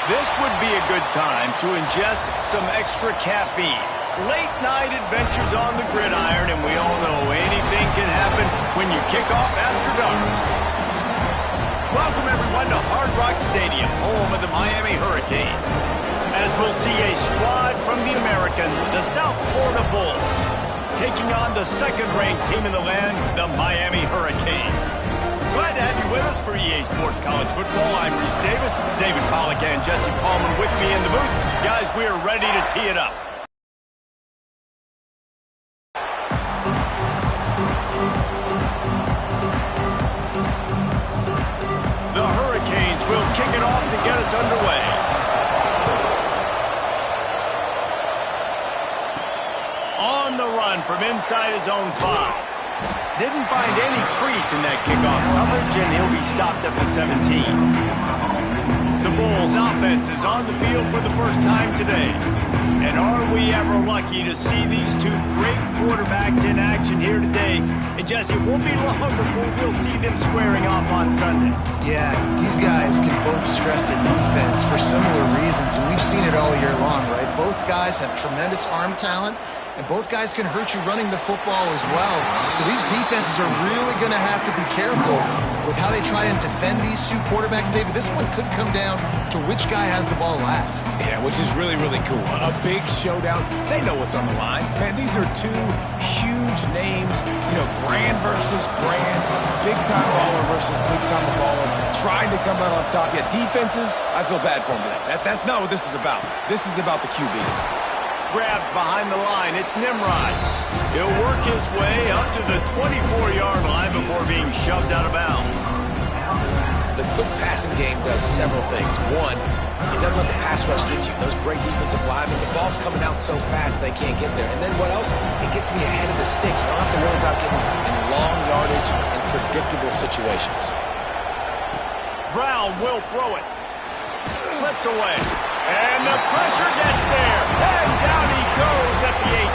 This would be a good time to ingest some extra caffeine. Late night adventures on the gridiron, and we all know anything can happen when you kick off after dark. Welcome everyone to Hard Rock Stadium, home of the Miami Hurricanes. As we'll see a squad from the American, the South Florida Bulls, taking on the second-ranked team in the land, the Miami Hurricanes. Glad to have you with us for EA Sports College Football. I'm Reese Davis, David Pollack and Jesse Paulman with me in the booth. Guys, we are ready to tee it up. The Hurricanes will kick it off to get us underway. On the run from inside his own 5. Didn't find any crease in that kickoff coverage, and he'll be stopped at the 17. The Bulls' offense is on the field for the first time today. And are we ever lucky to see these two great quarterbacks in action here today? And Jesse, it won't be long before we'll see them squaring off on Sundays. Yeah, these guys can both stress a defense for similar reasons, and we've seen it all year long, right? Both guys have tremendous arm talent, and both guys can hurt you running the football as well. So these defenses are really going to have to be careful with how they try and defend these two quarterbacks, David. This one could come down to which guy has the ball last. Yeah, which is really, really cool. A big showdown. They know what's on the line. Man, these are two huge names. You know, brand versus brand. Big-time baller versus big-time baller. Trying to come out on top. Yeah, defenses, I feel bad for them today. That's not what this is about. This is about the QBs. Grabbed behind the line, it's Nimrod. He'll work his way up to the 24-yard line before being shoved out of bounds. The quick passing game does several things. One, it doesn't let the pass rush get you. Those great defensive linemen, the ball's coming out so fast they can't get there. And then what else? It gets me ahead of the sticks. I don't have to worry about getting in long yardage and predictable situations. Brown will throw it. Slips away. And the pressure gets there. And down he goes at the 18.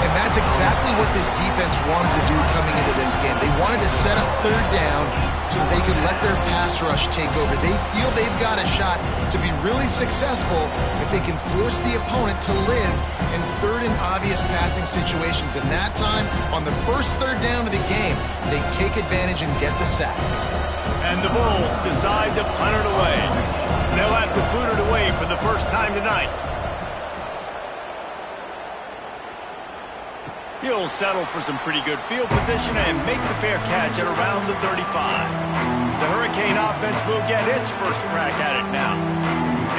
And that's exactly what this defense wanted to do coming into this game. They wanted to set up third down so they could let their pass rush take over. They feel they've got a shot to be really successful if they can force the opponent to live in third and obvious passing situations. And that time, on the first third down of the game, they take advantage and get the sack. And the Bulls decide to punt it away. They'll have to boot it away for the first time tonight. He'll settle for some pretty good field position and make the fair catch at around the 35. The Hurricane offense will get its first crack at it now.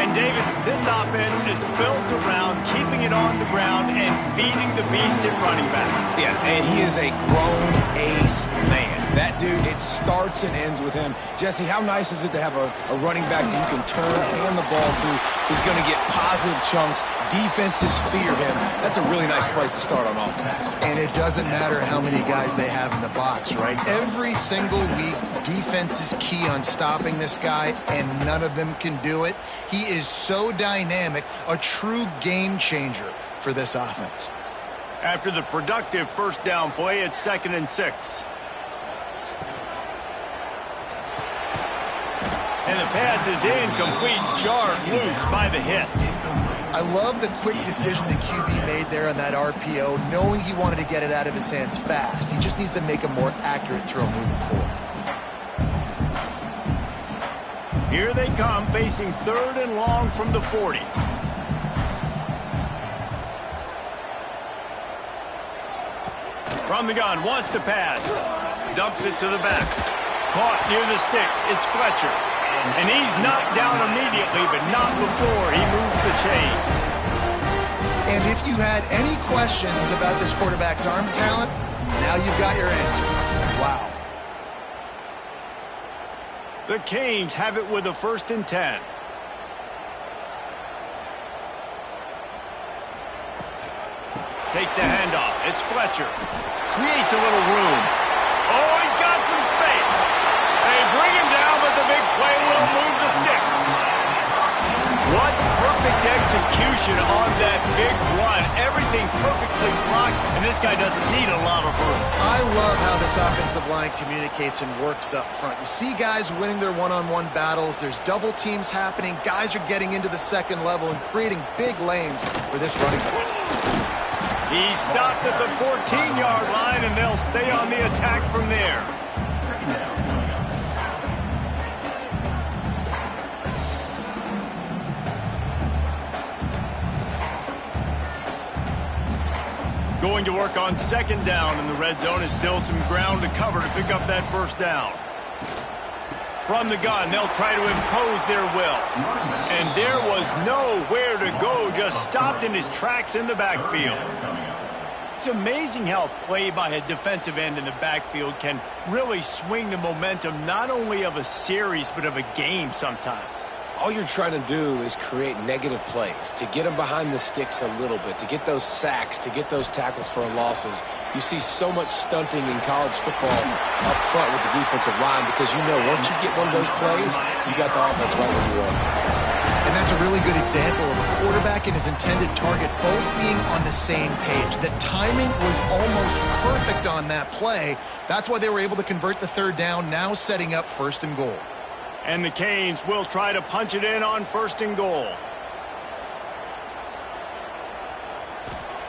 And David, this offense is built around keeping it on the ground and feeding the beast at running back. Yeah, and he is a grown ace man. That dude, it starts and ends with him. Jesse, how nice is it to have a running back that you can turn and hand the ball to? He's going to get positive chunks. Defenses fear him. That's a really nice place to start on offense. And it doesn't matter how many guys they have in the box, right? Every single week, defense is key on stopping this guy, and none of them can do it. He is so dynamic, a true game changer for this offense. After the productive first down play, it's 2nd and 6. And the pass is incomplete, jarred loose by the hit. I love the quick decision the QB made there on that RPO, knowing he wanted to get it out of his hands fast. He just needs to make a more accurate throw moving forward. Here they come, facing 3rd and long from the 40. From the gun, wants to pass. Dumps it to the back. Caught near the sticks. It's Fletcher. And he's knocked down immediately, but not before he moves the chains. And if you had any questions about this quarterback's arm talent, now you've got your answer. Wow. The Canes have it with a 1st and 10. Takes the handoff. It's Fletcher. Creates a little room. Oh, he's got some space. They bring him down, but the big play will move the sticks. What perfect execution on that big run. Everything perfectly blocked, and this this guy doesn't need a lot of room. I love how this offensive line communicates and works up front. You see guys winning their one-on-one battles. There's double teams happening. Guys are getting into the second level and creating big lanes for this running back. He stopped at the 14-yard line, and they'll stay on the attack from there. Going to work on second down in the red zone is still some ground to cover to pick up that first down. From the gun, they'll try to impose their will. And there was nowhere to go, just stopped in his tracks in the backfield. It's amazing how play by a defensive end in the backfield can really swing the momentum not only of a series but of a game sometimes. All you're trying to do is create negative plays, to get them behind the sticks a little bit, to get those sacks, to get those tackles for losses. You see so much stunting in college football up front with the defensive line because you know once you get one of those plays, you got the offense right where you want. And that's a really good example of a quarterback and his intended target both being on the same page. The timing was almost perfect on that play. That's why they were able to convert the third down, now setting up first and goal. And the Canes will try to punch it in on first and goal.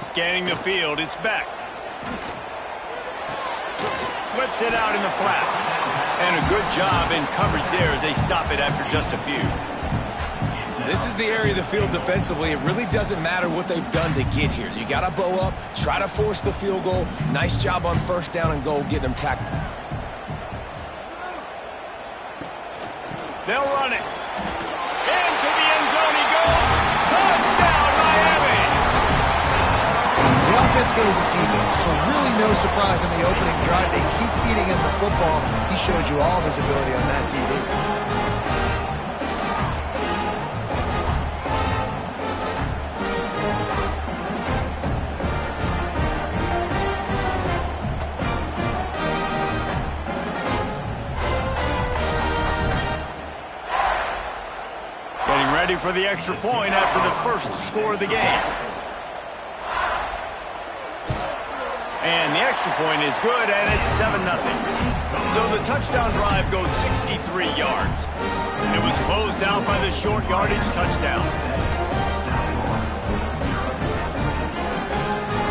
Scanning the field, it's Beck. Flips it out in the flat. And a good job in coverage there as they stop it after just a few. This is the area of the field defensively. It really doesn't matter what they've done to get here. You got to bow up, try to force the field goal. Nice job on first down and goal, getting them tackled. They'll run it. Into the end zone he goes. Touchdown, Miami! The offense goes as he goes, so really no surprise on the opening drive. They keep feeding him the football. He showed you all of his ability on that TD. For the extra point after the first score of the game. And the extra point is good, and it's 7-0. So the touchdown drive goes 63 yards. And it was closed out by the short yardage touchdown.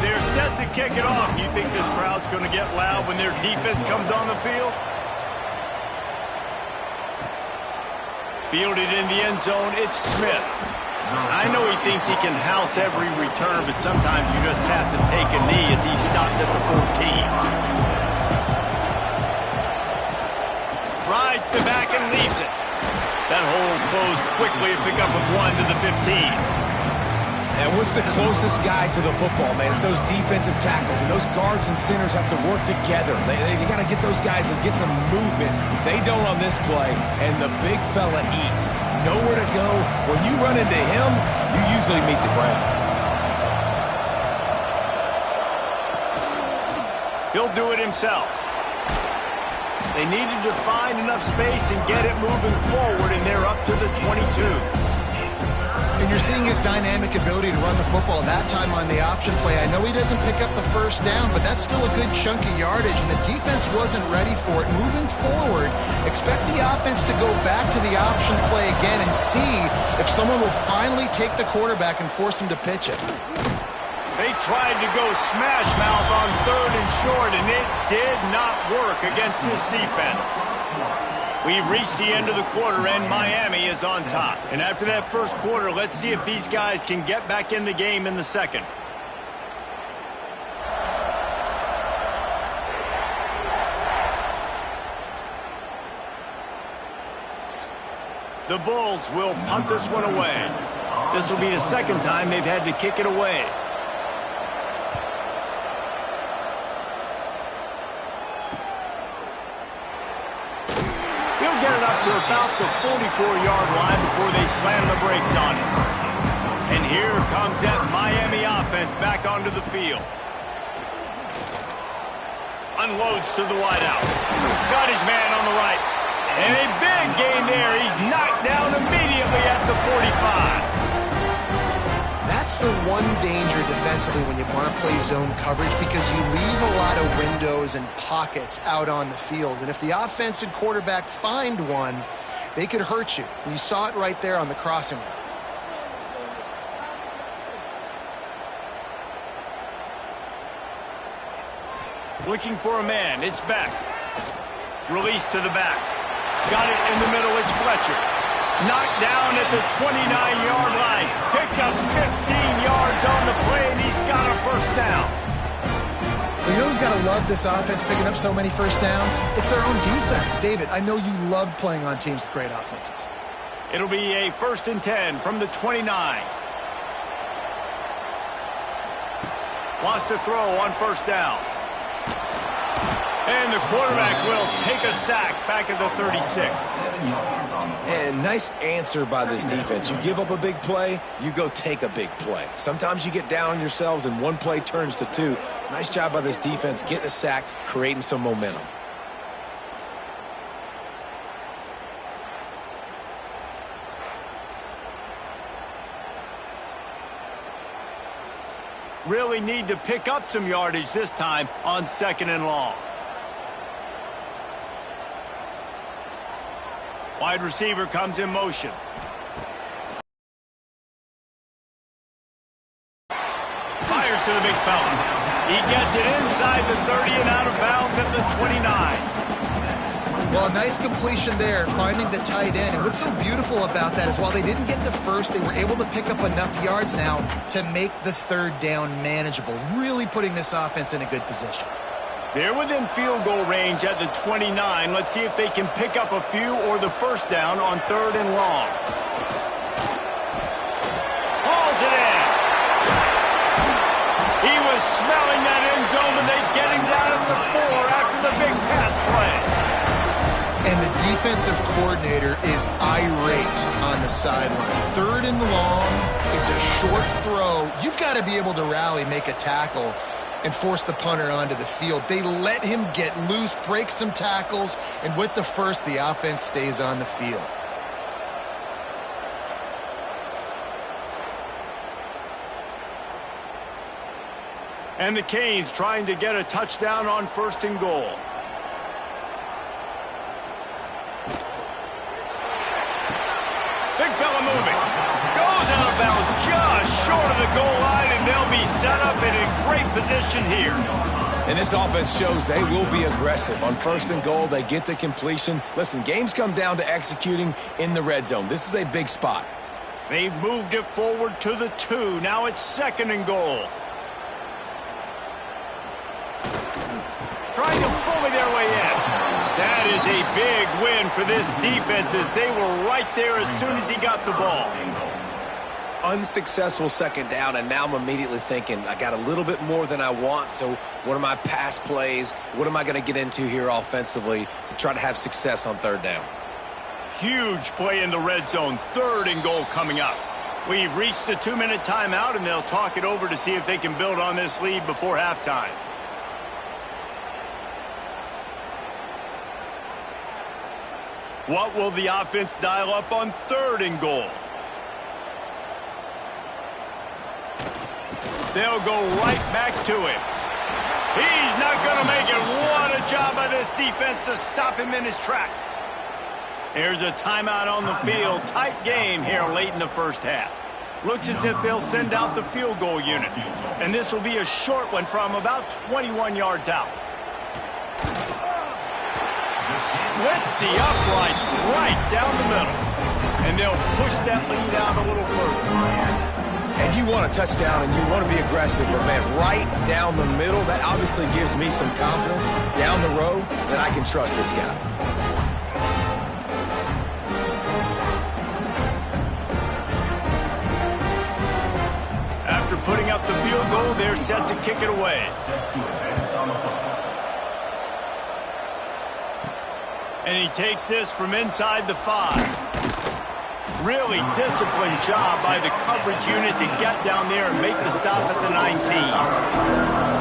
They're set to kick it off. You think this crowd's going to get loud when their defense comes on the field? Fielded in the end zone, it's Smith. I know he thinks he can house every return, but sometimes you just have to take a knee as he stopped at the 14. Rides the back and leaves it. That hole closed quickly, a pickup of 1 to the 15. And what's the closest guy to the football, man? It's those defensive tackles, and those guards and centers have to work together. They got to get those guys and get some movement. They don't on this play, and the big fella eats. Nowhere to go. When you run into him, you usually meet the ground. He'll do it himself. They needed to find enough space and get it moving forward, and they're up to the 22. And you're seeing his dynamic ability to run the football that time on the option play. I know he doesn't pick up the first down, but that's still a good chunk of yardage, and the defense wasn't ready for it. Moving forward, expect the offense to go back to the option play again and see if someone will finally take the quarterback and force him to pitch it. They tried to go smash mouth on third and short, and it did not work against this defense. We've reached the end of the quarter, and Miami is on top. And after that first quarter, let's see if these guys can get back in the game in the second. The Bulls will punt this one away. This will be the second time they've had to kick it away. Get it up to about the 44-yard line before they slam the brakes on it. And here comes that Miami offense back onto the field. Unloads to the wideout. Got his man on the right. And a big gain there. He's knocked down immediately at the 45. That's That's the one danger defensively when you want to play zone coverage, because you leave a lot of windows and pockets out on the field. And if the offense and quarterback find one, they could hurt you. And you saw it right there on the crossing route. Looking for a man. It's Beck. Release to the back. Got it in the middle. It's Fletcher. Knocked down at the 29-yard line. Picked up 15 yards on the play, and he's got a first down. Well, you know who's got to love this offense picking up so many first downs? It's their own defense. David, I know you loved playing on teams with great offenses. It'll be a 1st and 10 from the 29. Lost a throw on first down. And the quarterback will take a sack back at the 36. And nice answer by this defense. You give up a big play, you go take a big play. Sometimes you get down on yourselves and one play turns to two. Nice job by this defense getting a sack, creating some momentum. Really need to pick up some yardage this time on 2nd and long. Wide receiver comes in motion. Fires to the big fella. He gets it inside the 30 and out of bounds at the 29. Well, a nice completion there, finding the tight end. And what's so beautiful about that is while they didn't get the first, they were able to pick up enough yards now to make the 3rd down manageable, really putting this offense in a good position. They're within field goal range at the 29. Let's see if they can pick up a few or the first down on 3rd and long. Hauls it in. He was smelling that end zone, but they get him down at the 4 after the big pass play. And the defensive coordinator is irate on the sideline. 3rd and long, it's a short throw. You've got to be able to rally, make a tackle, and force the punter onto the field. They let him get loose, break some tackles, and with the first, the offense stays on the field. And the Canes trying to get a touchdown on 1st and goal. Big fella moving. Goes out of bounds just short of the goal line, and they'll be set up in a great position here. And this offense shows they will be aggressive. On 1st and goal, they get the completion. Listen, games come down to executing in the red zone. This is a big spot. They've moved it forward to the 2. Now it's 2nd and goal. Trying to bully their way in. That is a big win for this defense as they were right there as soon as he got the ball. Unsuccessful 2nd down, and now I'm immediately thinking, I got a little bit more than I want, so what are my pass plays? What am I going to get into here offensively to try to have success on 3rd down? Huge play in the red zone. 3rd and goal coming up. We've reached the 2-minute timeout, and they'll talk it over to see if they can build on this lead before halftime. What will the offense dial up on 3rd and goal? They'll go right back to him. He's not going to make it. What a job by this defense to stop him in his tracks. There's a timeout on the field. Tight game here late in the 1st half. Looks as if they'll send out the field goal unit. And this will be a short one from about 21 yards out. Splits the uprights right down the middle. And they'll push that lead out a little further. And you want a touchdown and you want to be aggressive, but man, right down the middle, that obviously gives me some confidence down the road that I can trust this guy. After putting up the field goal, they're set to kick it away. And he takes this from inside the 5. Really disciplined job by the coverage unit to get down there and make the stop at the 19.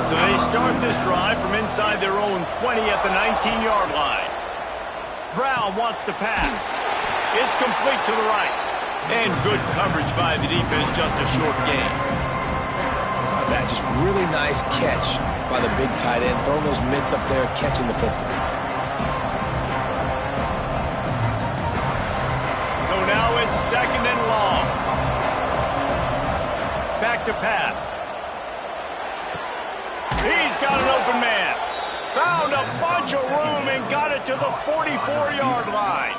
So they start this drive from inside their own 20 at the 19-yard line. Brown wants to pass. It's complete to the right. And good coverage by the defense, just a short gain. that. Just really nice catch by the big tight end, throwing those mitts up there, catching the football. So now it's 2nd and long. Back to pass. He's got an open man. Found a bunch of room and got it to the 44-yard line.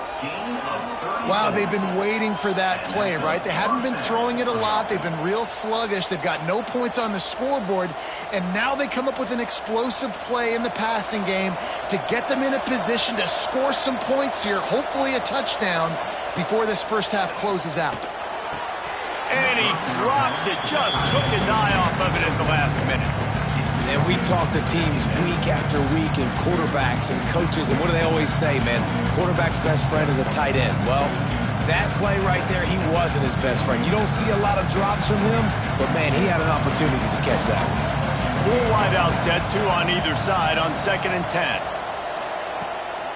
Wow, they've been waiting for that play, right? They haven't been throwing it a lot. They've been real sluggish. They've got no points on the scoreboard. And now they come up with an explosive play in the passing game to get them in a position to score some points here, hopefully a touchdown, before this first half closes out. And he drops it. Just took his eye off of it at the last minute. And we talk to teams week after week and quarterbacks and coaches, and what do they always say, man? Quarterback's best friend is a tight end. Well, that play right there, he wasn't his best friend. You don't see a lot of drops from him, but, man, he had an opportunity to catch that one. 4 wide out set, 2 on either side on 2nd and 10.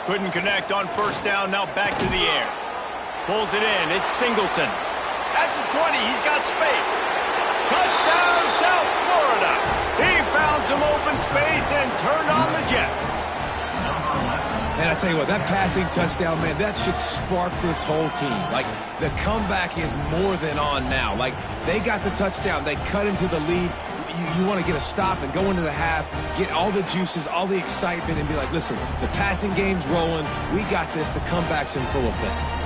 Couldn't connect on first down, now back to the air. Pulls it in, it's Singleton. At the 20, he's got space. Touchdown, South Florida. He found some open space and turned on the Jets. And I tell you what, that passing touchdown, man, that should spark this whole team. Like, the comeback is more than on now. Like, they got the touchdown. They cut into the lead. You want to get a stop and go into the half, get all the juices, all the excitement, and be like, listen, the passing game's rolling. We got this. The comeback's in full effect.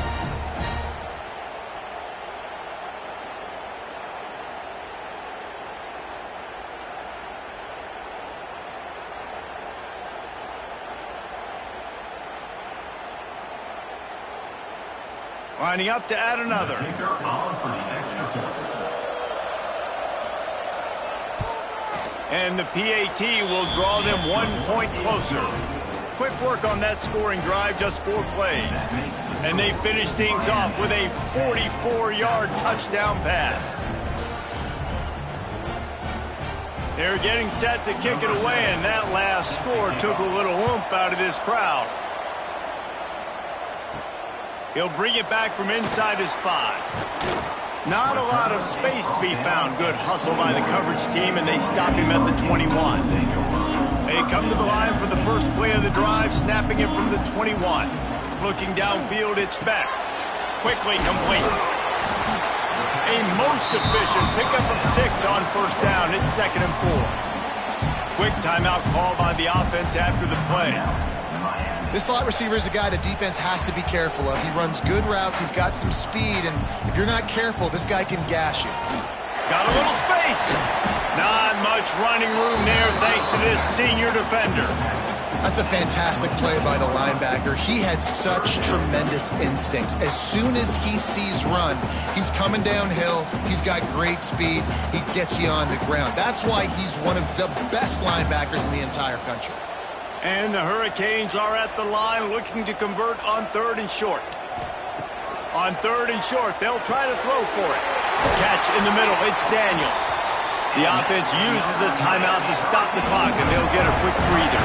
Lining up to add another. And the PAT will draw them 1 point closer. Quick work on that scoring drive, just 4 plays. And they finish things off with a 44-yard touchdown pass. They're getting set to kick it away, and that last score took a little oomph out of this crowd. He'll bring it back from inside his 5. Not a lot of space to be found. Good hustle by the coverage team, and they stop him at the 21. They come to the line for the first play of the drive, snapping it from the 21. Looking downfield, it's back. Quickly complete. A most efficient pickup of 6 on first down. It's 2nd and 4. Quick timeout call by the offense after the play. This slot receiver is a guy the defense has to be careful of. He runs good routes. He's got some speed, and if you're not careful, this guy can gash you. Got a little space. Not much running room there thanks to this senior defender. That's a fantastic play by the linebacker. He has such tremendous instincts. As soon as he sees run, he's coming downhill. He's got great speed. He gets you on the ground. That's why he's one of the best linebackers in the entire country. And the Hurricanes are at the line looking to convert on 3rd and short. On 3rd and short, they'll try to throw for it. Catch in the middle, it's Daniels. The offense uses a timeout to stop the clock, and they'll get a quick breather.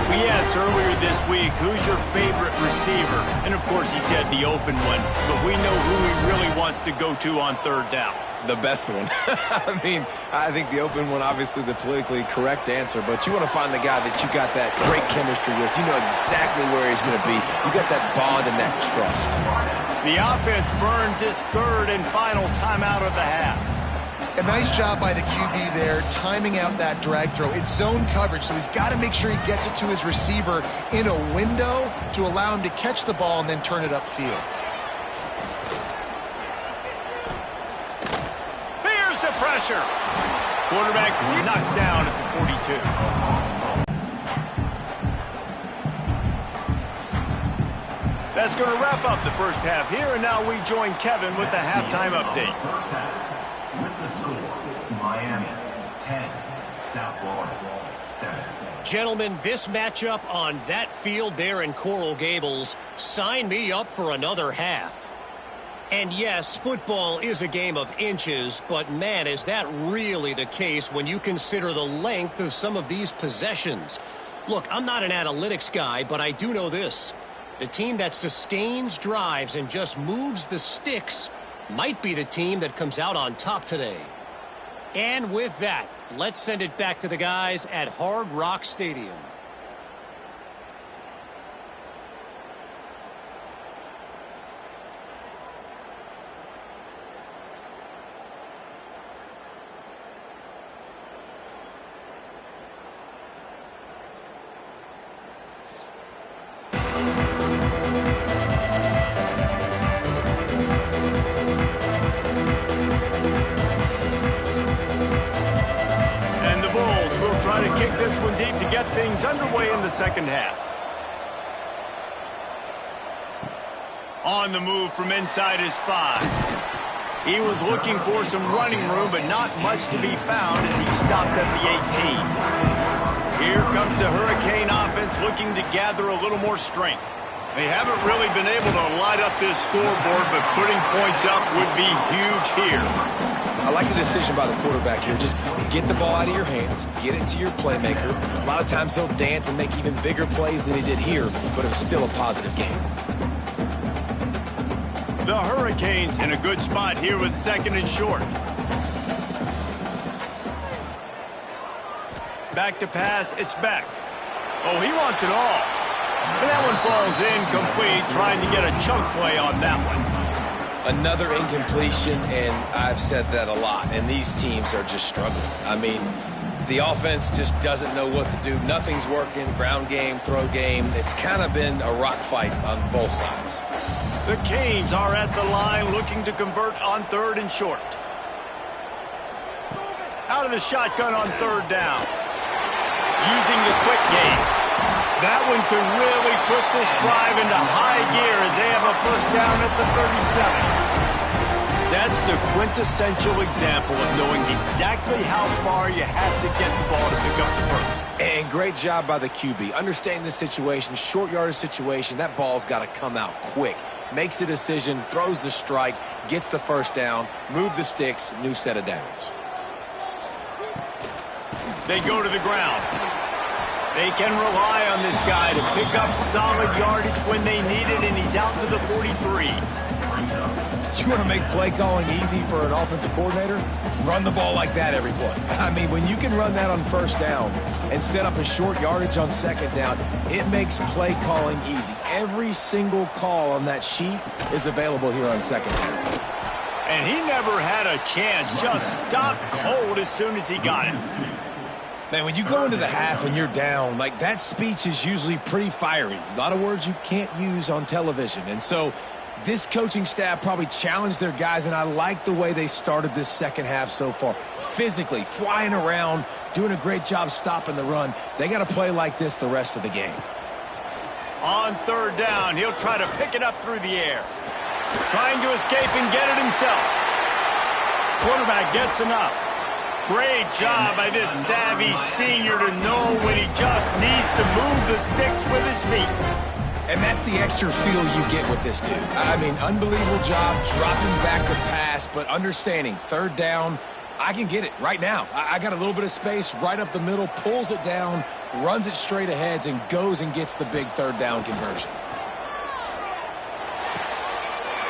We asked earlier this week, who's your favorite receiver? And of course he said the open one, but we know who he really wants to go to on 3rd down. The best one. I mean, I think the open one, obviously the politically correct answer, but you want to find the guy that you got that great chemistry with. You know exactly where he's going to be. You got that bond and that trust. The offense burns its 3rd and final timeout of the half. A nice job by the QB there, timing out that drag throw. It's zone coverage, so he's got to make sure he gets it to his receiver in a window to allow him to catch the ball and then turn it upfield. Here's the pressure. Quarterback knocked down at the 42. That's going to wrap up the first half here, and now we join Kevin with the halftime update. With the score, Miami 10, South Florida 7. Gentlemen, this matchup on that field there in Coral Gables, sign me up for another half. And yes, football is a game of inches, but man, is that really the case when you consider the length of some of these possessions. Look, I'm not an analytics guy, but I do know this. The team that sustains drives and just moves the sticks might be the team that comes out on top today. And with that, let's send it back to the guys at Hard Rock Stadium. Try to kick this one deep to get things underway in the second half. On the move from inside his 5. He was looking for some running room, but not much to be found as he stopped at the 18. Here comes the Hurricane offense looking to gather a little more strength. They haven't really been able to light up this scoreboard, but putting points up would be huge here. I like the decision by the quarterback here. Just get the ball out of your hands, get it to your playmaker. A lot of times he'll dance and make even bigger plays than he did here, but it was still a positive game. The Hurricanes in a good spot here with 2nd and short. Back to pass, it's Beck. Oh, he wants it all. And that one falls incomplete, trying to get a chunk play on that one. Another incompletion, and I've said that a lot, and these teams are just struggling. I mean, the offense just doesn't know what to do. Nothing's working, ground game, throw game. It's kind of been a rock fight on both sides. The Canes are at the line looking to convert on 3rd and short. Out of the shotgun on 3rd down. Using the quick game. That one could really put this drive into high gear as they have a 1st down at the 37. That's the quintessential example of knowing exactly how far you have to get the ball to pick up the 1st. And great job by the QB. Understanding the situation, short yardage situation, that ball's got to come out quick. Makes the decision, throws the strike, gets the 1st down, move the sticks, new set of downs. They go to the ground. They can rely on this guy to pick up solid yardage when they need it, and he's out to the 43. You want to make play calling easy for an offensive coordinator? Run the ball like that every play. I mean, when you can run that on 1st down and set up a short yardage on 2nd down, it makes play calling easy. Every single call on that sheet is available here on 2nd down. And he never had a chance, just stopped cold as soon as he got it. Man, when you go into the half and you're down, like, that speech is usually pretty fiery. A lot of words you can't use on television. And so this coaching staff probably challenged their guys, and I like the way they started this second half so far. Physically, flying around, doing a great job stopping the run. They got to play like this the rest of the game. On 3rd down, he'll try to pick it up through the air. Trying to escape and get it himself. Quarterback gets enough. Great job by this savvy senior to know when he just needs to move the sticks with his feet. And that's the extra feel you get with this dude. I mean, unbelievable job dropping back to pass, but understanding 3rd down, I can get it right now. I got a little bit of space right up the middle, pulls it down, runs it straight ahead, and goes and gets the big 3rd down conversion.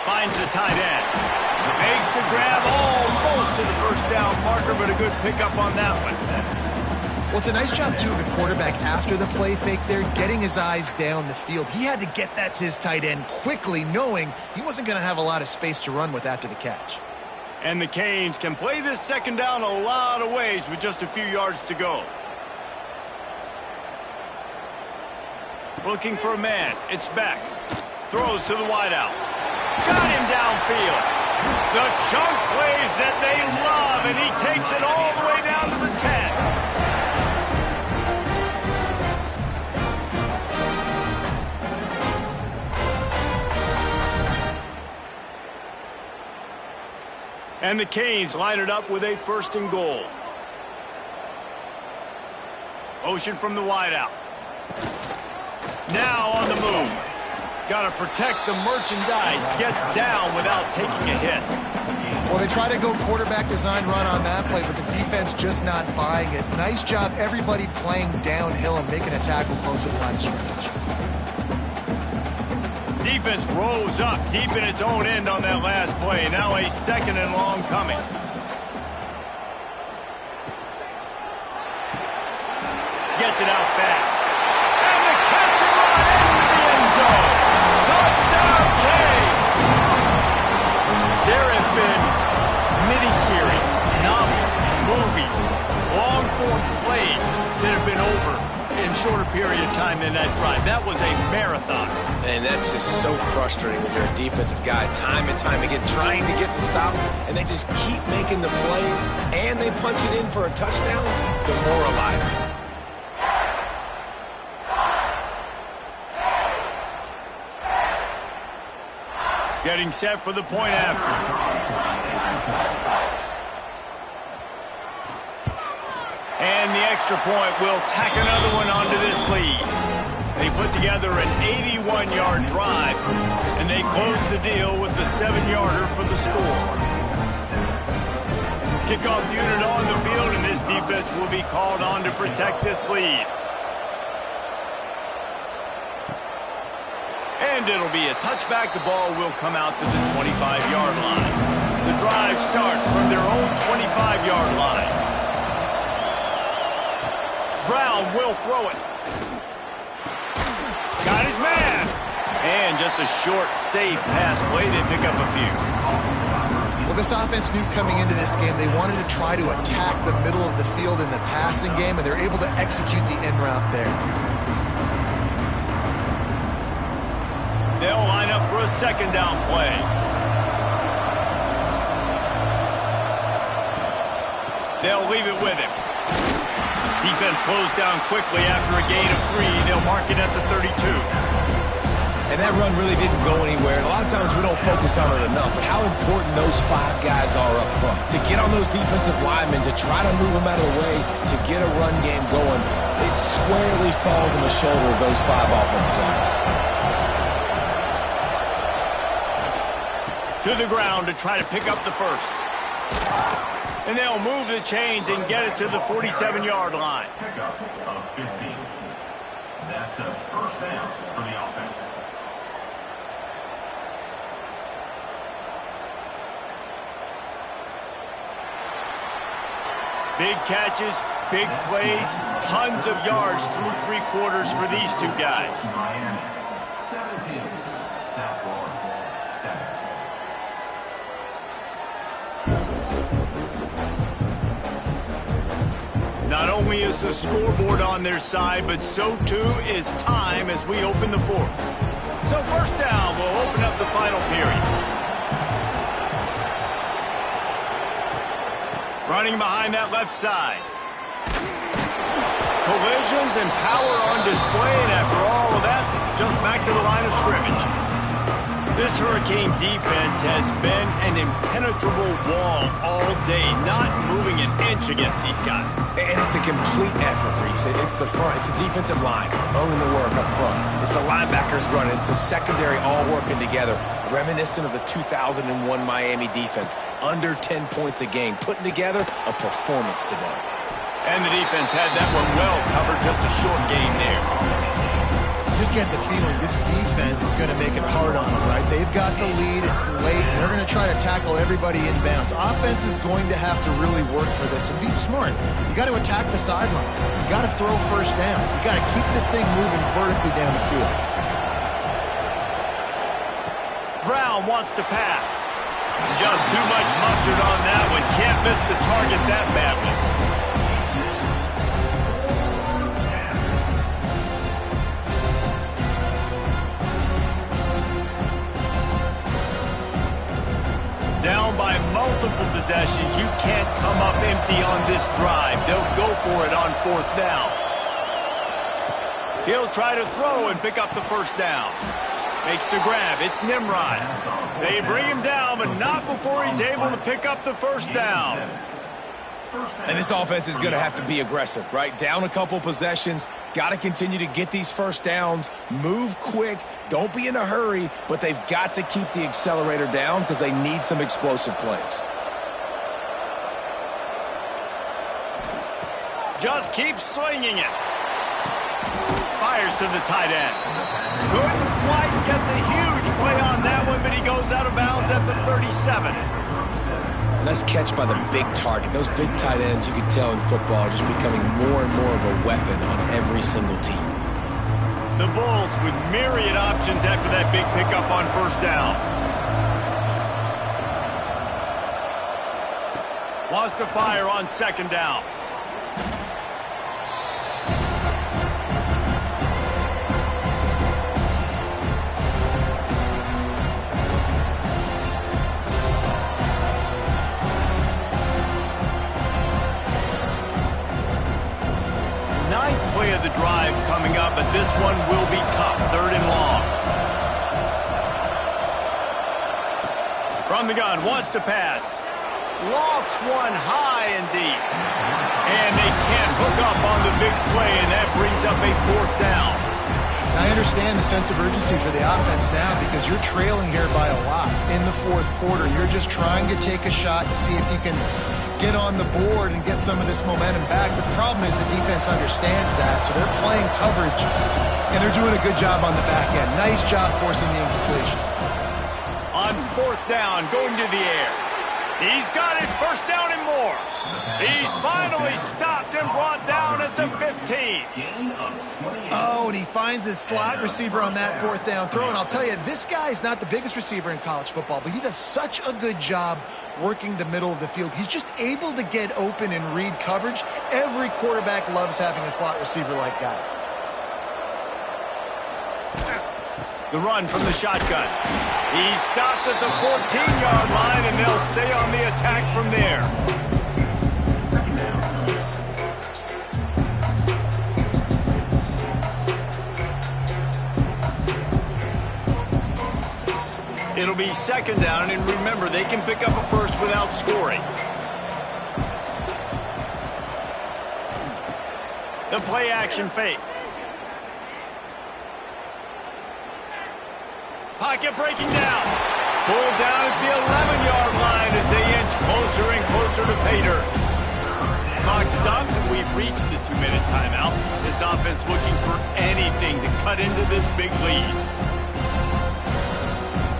Finds the tight end. Makes the grab almost to the 1st down marker, but a good pickup on that one. Well, it's a nice job, too, of the quarterback after the play fake there, getting his eyes down the field. He had to get that to his tight end quickly, knowing he wasn't going to have a lot of space to run with after the catch. And the Canes can play this 2nd down a lot of ways with just a few yards to go. Looking for a man. It's Beck. Throws to the wideout. Got him downfield. The chunk plays that they love, and he takes it all the way down to the 10. And the Canes line it up with a 1st and goal. Motion from the wideout. Now on the move. Got to protect the merchandise. Gets down without taking a hit. Well, they try to go quarterback design run on that play, but the defense just not buying it. Nice job, everybody playing downhill and making a tackle close to the line of scrimmage. Defense rose up deep in its own end on that last play. Now a 2nd and long coming. gets it out fast. And the catch and run into the end zone. Touchdown, Kane! There have been miniseries, novels, movies, long-form plays that have been over in shorter period of time than that drive. That was a marathon. And that's just so frustrating when you're a defensive guy, time and time again, trying to get the stops, and they just keep making the plays, and they punch it in for a touchdown. Demoralizing. Getting set for the point after. And the extra point will tack another one onto this lead. They put together an 81-yard drive, and they close the deal with the 7-yarder for the score. Kickoff unit on the field, and this defense will be called on to protect this lead. And it'll be a touchback. The ball will come out to the 25-yard line. The drive starts from their own 25-yard line. Brown will throw it. Got his man. And just a short, safe pass play. They pick up a few. Well, this offense knew coming into this game they wanted to try to attack the middle of the field in the passing game, and they're able to execute the in route there. They'll line up for a second down play. They'll leave it with him. Defense closed down quickly after a gain of 3. They'll mark it at the 32. And that run really didn't go anywhere. And a lot of times we don't focus on it enough, but how important those 5 guys are up front. To get on those defensive linemen, to try to move them out of the way, to get a run game going, it squarely falls on the shoulder of those 5 offensive linemen. To the ground to try to pick up the first. And they'll move the chains and get it to the 47-yard line. Pickup of 15. That's a first down for the offense. Big catches, big plays, tons of yards through 3 quarters for these 2 guys. Miami, 17. South Florida, 7. Not only is the scoreboard on their side, but so too is time as we open the 4th. So first down will open up the final period. Running behind that left side. Collisions and power on display, and after all of that, just back to the line of scrimmage. This Hurricane defense has been an impenetrable wall all day, not moving an inch against these guys. And it's a complete effort, Reese. It's the front. It's the defensive line owning the work up front. It's the linebackers running. It's the secondary all working together, reminiscent of the 2001 Miami defense. Under 10 points a game, putting together a performance today. And the defense had that one well covered, just a short game there. You just get the feeling this defense is going to make it hard on them, right? They've got the lead, it's late, and they're going to try to tackle everybody inbounds. Offense is going to have to really work for this and be smart. You got to attack the sidelines. You got to throw first downs. You got to keep this thing moving vertically down the field. Brown wants to pass. Just too much mustard on that one. Can't miss the target that badly. Down by multiple possessions, you can't come up empty on this drive. They'll go for it on 4th down. He'll try to throw and pick up the first down. Makes the grab. It's Nimrod. They bring him down, but not before he's able to pick up the first down. And this offense is going to have to be aggressive, right? Down a couple possessions, got to continue to get these first downs, move quick, don't be in a hurry, but they've got to keep the accelerator down because they need some explosive plays. Just keep slinging it. Fires to the tight end. Couldn't quite get the huge play on that one, but he goes out of bounds at the 37. Nice catch by the big target. Those big tight ends, you can tell in football, are just becoming more and more of a weapon on every single team. The Bulls with myriad options after that big pickup on first down. Wants to fire on second down. Ninth play of the drive coming up, but this one will be tough. Third and long. From the gun, wants to pass. Lofts one high and deep. And they can't hook up on the big play, and that brings up a fourth down. I understand the sense of urgency for the offense now because you're trailing here by a lot in the fourth quarter. You're just trying to take a shot to see if you can get on the board and get some of this momentum back. But the problem is the defense understands that, so they're playing coverage, and they're doing a good job on the back end. Nice job forcing the incompletion. On fourth down, going to the air. He's got it, first down and more. He's finally stopped and brought down at the 15. Oh, and he finds his slot receiver on that fourth down throw. And I'll tell you, this guy's not the biggest receiver in college football, but he does such a good job working the middle of the field. He's just able to get open and read coverage. Every quarterback loves having a slot receiver like that. The run from the shotgun. He's stopped at the 14-yard line, and they'll stay on the attack from there. It'll be second down, and remember, they can pick up a first without scoring. The play action fake. Pocket breaking down. Pulled down at the 11-yard line as they inch closer and closer to pay dirt. Clock stops, and we've reached the 2-minute timeout. This offense looking for anything to cut into this big lead.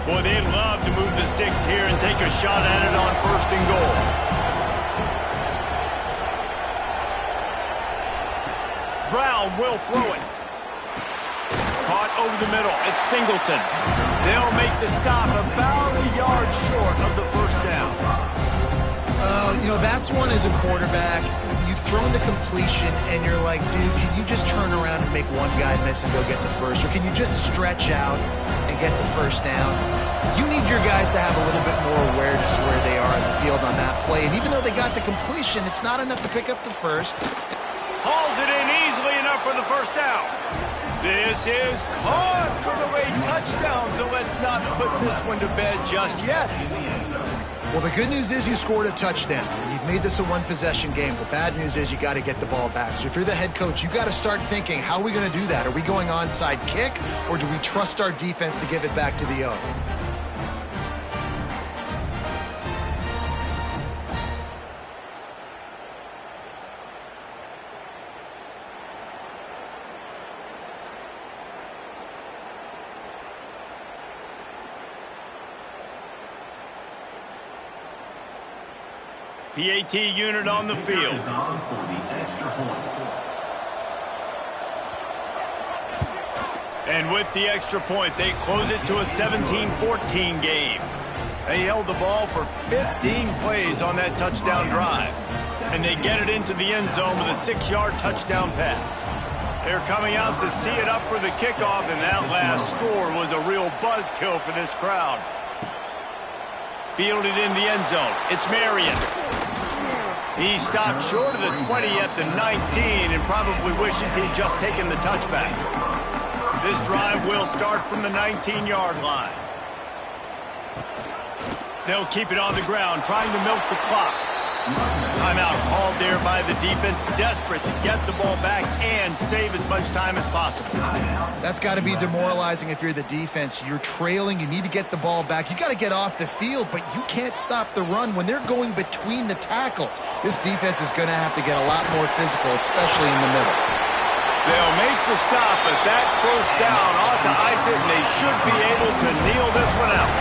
Boy, they'd love to move the sticks here and take a shot at it on first and goal. Brown will throw it. Caught over the middle. It's Singleton. They'll make the stop about a yard short of the first down. You know, that's one as a quarterback. You've thrown the completion, and you're like, dude, can you just turn around and make one guy miss and go get the first? Or can you just stretch out and get the first down? You need your guys to have a little bit more awareness where they are in the field on that play. And even though they got the completion, it's not enough to pick up the first. Hauls it in easily enough for the first down. This is caught for the late touchdown, so let's not put this one to bed just yet. Well, the good news is you scored a touchdown. You've made this a one-possession game. The bad news is you got to get the ball back. So if you're the head coach, you got to start thinking, how are we going to do that? Are we going onside kick, or do we trust our defense to give it back to the O? PAT unit on the field. And with the extra point, they close it to a 17-14 game. They held the ball for 15 plays on that touchdown drive. And they get it into the end zone with a 6-yard touchdown pass. They're coming out to tee it up for the kickoff, and that last score was a real buzzkill for this crowd. Fielded in the end zone. It's Marion. He stopped short of the 20 at the 19 and probably wishes he'd just taken the touchback. This drive will start from the 19-yard line. They'll keep it on the ground, trying to milk the clock. Timeout called there by the defense, desperate to get the ball back and save as much time as possible. That's got to be demoralizing if you're the defense. You're trailing. You need to get the ball back. You got to get off the field, but you can't stop the run when they're going between the tackles. This defense is going to have to get a lot more physical, especially in the middle. They'll make the stop, but that first down ought to ice it, and they should be able to kneel this one out.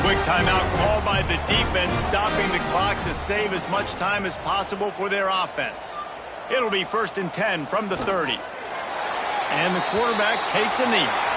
Quick timeout called by the defense, stopping the clock to save as much time as possible for their offense. It'll be 1st and 10 from the 30. And the quarterback takes a knee.